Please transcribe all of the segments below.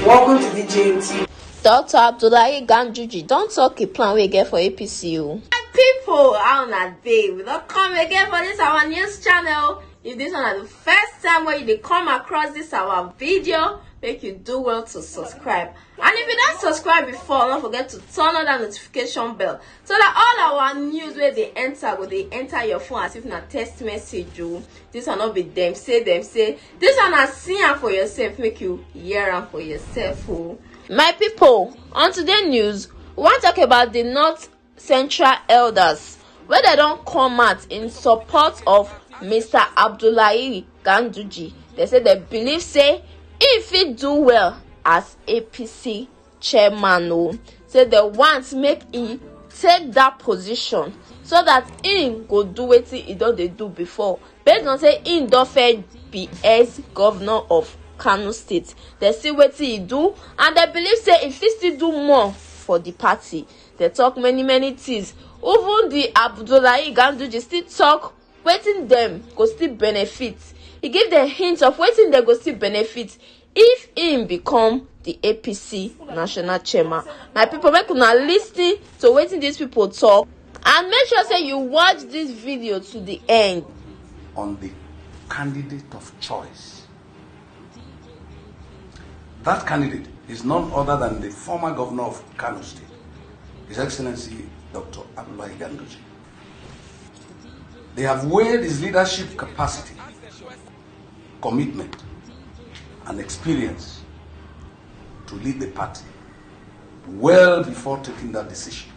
Welcome to the JMT. Dr. Abdullahi Ganduje don't talk a plan we get for APC. People, how na day? We don't come again for this our news channel. If this one is the first time where you come across this our video, make you do well to subscribe. And if you don't subscribe before, don't forget to turn on that notification bell so that all our news where they enter your phone as if na text message. This will not be them say. This one na see am for yourself, make you hear am for yourself. My people, on today's news, we want to talk about the North Central elders where they don't come out in support of Mr. Abdullahi Ganduje. They say they believe say if he do well as APC chairman, say they want make he take that position so that he go do wetin he don dey do before, based on say he don fair be as governor of Kano State. They see wetin he do and they believe say if he still do more for the party. They talk many things. Even the Abdullahi Ganduje still talk wetin them go still benefit. He give the hint of wetin they go still benefit if him become the APC national chairman. My people, make una listen to wetin these people talk and make sure say you watch this video to the end. On the candidate of choice. That candidate is none other than the former governor of Kano State, His Excellency Dr. Abdullahi Ganduje. They have weighed his leadership capacity, commitment, and experience to lead the party well before taking that decision.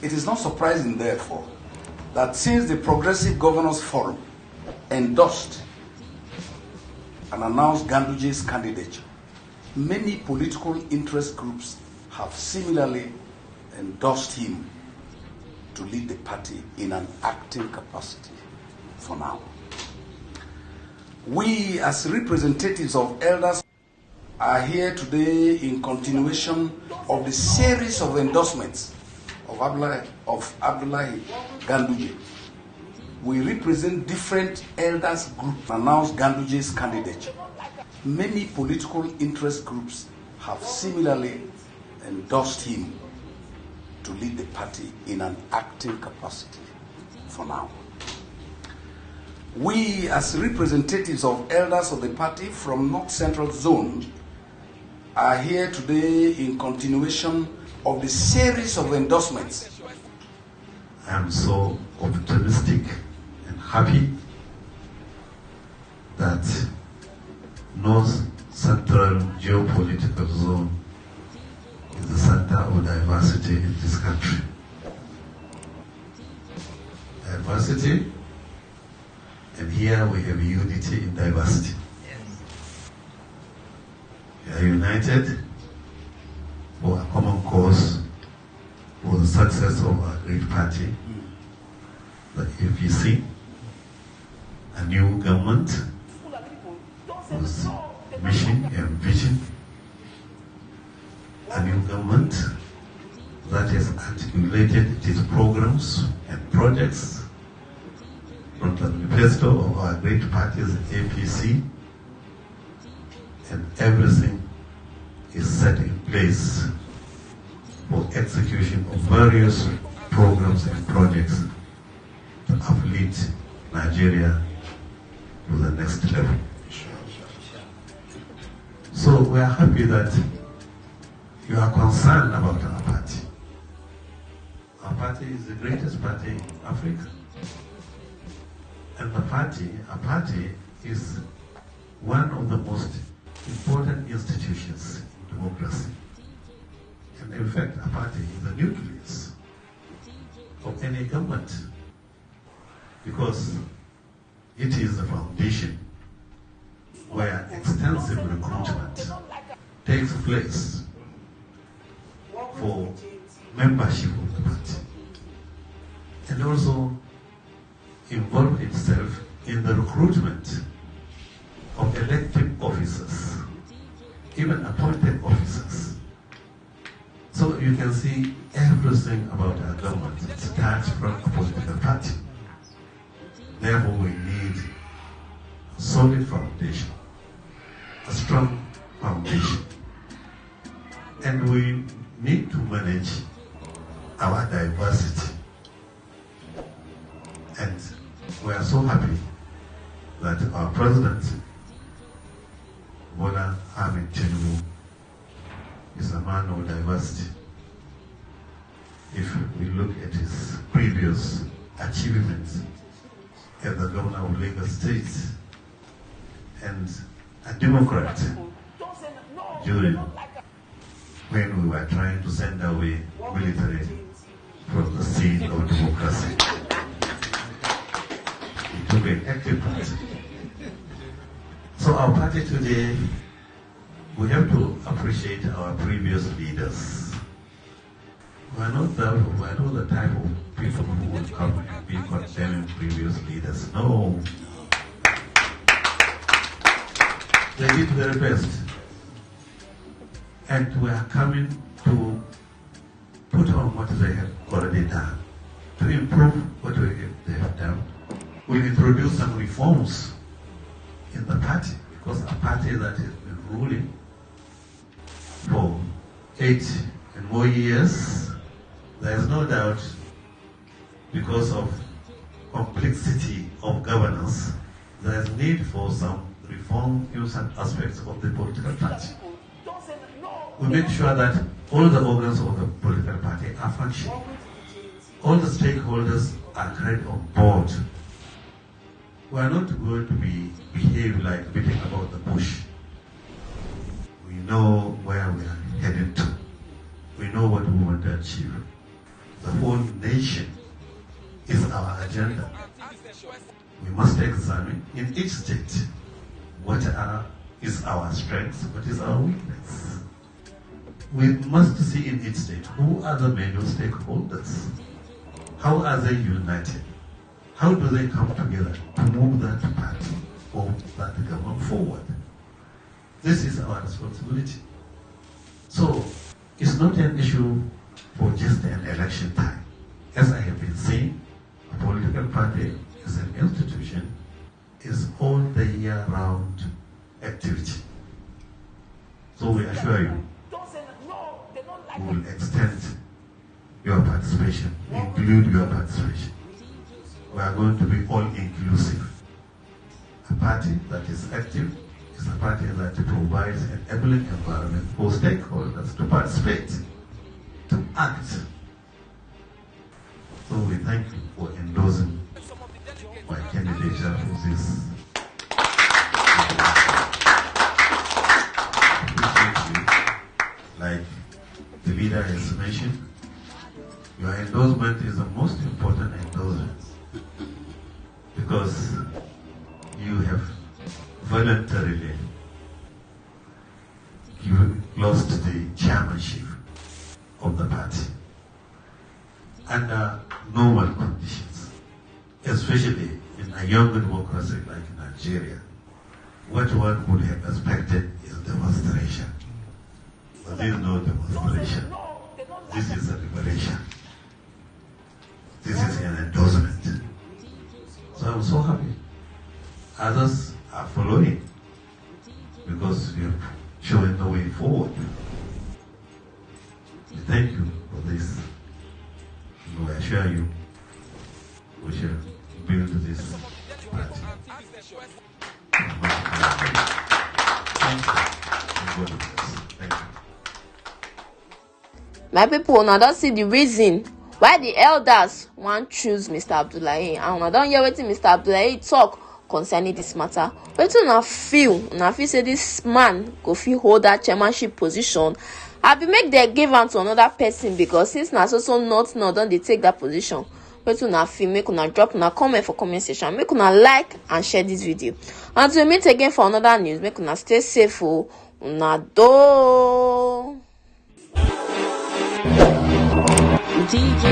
It is not surprising, therefore, that since the Progressive Governors Forum endorsed and announced Ganduje's candidature, many political interest groups have similarly endorsed him to lead the party in an acting capacity for now. We, as representatives of elders, are here today in continuation of the series of endorsements of Abdullahi Ganduje. We represent different elders groups to announce Ganduje's candidature. Many political interest groups have similarly endorsed him to lead the party in an acting capacity for now. We, as representatives of elders of the party from North Central Zone, are here today in continuation of the series of endorsements. I am so optimistic and happy that North Central geopolitical zone is the center of diversity in this country. Diversity, and here we have unity in diversity. We are united for a common cause, for the success of our great party, the APC, a new government whose mission and vision, a new government that has articulated its programs and projects from the manifesto of our great party's APC, and everything is set in place for execution of various programs and projects to uplift Nigeria to the next level. So we are happy that you are concerned about our party. Our party is the greatest party in Africa. And our party is one of the most important institutions in democracy. And in fact, a party is the nucleus of any government because it is the foundation where extensive recruitment takes place for membership of the party, and also involve itself in the recruitment of elected officers, even appointed officers. So you can see everything about our government starts from a political party. Therefore, we need a solid foundation, a strong foundation. And we need to manage our diversity. And we are so happy that our president, Bola Ahmed Tinubu, is a man of diversity. If we look at his previous achievements as the governor of Lagos State and a Democrat during when we were trying to send away military from the scene of democracy. He took an active part. So our party today, we have to appreciate our previous leaders. We are not the type of people who would come and be condemning previous leaders. No. They did their best. And we are coming to put on what they have already done, to improve what they have done. We'll introduce some reforms in the party, because a party that has been ruling for 8 and more years, there is no doubt, because of complexity of governance, there is need for some reform in some aspects of the political party. We make sure that all the organs of the political party are functioning. All the stakeholders are carried on board. We are not going to behave like beating about the bush. We know where we are headed to. We know what we want to achieve. The whole nation is our agenda. We must examine in each state what is our strengths, what is our weakness. We must see in each state who are the major stakeholders. How are they united? How do they come together to move that party or that government forward? This is our responsibility. So it's not an issue for just an election time. As I have been saying, a political party is an institution, is all the year-round activity. So we assure you, we will extend your participation, include your participation. We are going to be all-inclusive. A party that is active is a party that provides an enabling environment for stakeholders to participate, to act. So we thank you for endorsing my candidature for this. Appreciate you. Like the leader has mentioned, your endorsement is the most important endorsement, because you have voluntarily lost the chairmanship of the party under normal conditions, especially in a young democracy like Nigeria. What one would have expected is demonstration. But there is no demonstration. This is a liberation. This is an endorsement. So I'm so happy. Others are following because you have shown the way forward. We thank you for this. And we assure you we shall build this party. Thank you. Thank you. My people, now don't see the reason why the elders want choose Mr. Abdullahi, and I don't hear wetin Mr. Abdullahi talk concerning this matter. Wetin una feel say this man go fit hold that chairmanship position? I be make dem give am to another person, because since na so not don dey take that position. Wetin una feel? Make una drop una comment for comment section. Make una like and share this video. Until we meet again for another news, make una stay safe. Una do. DJ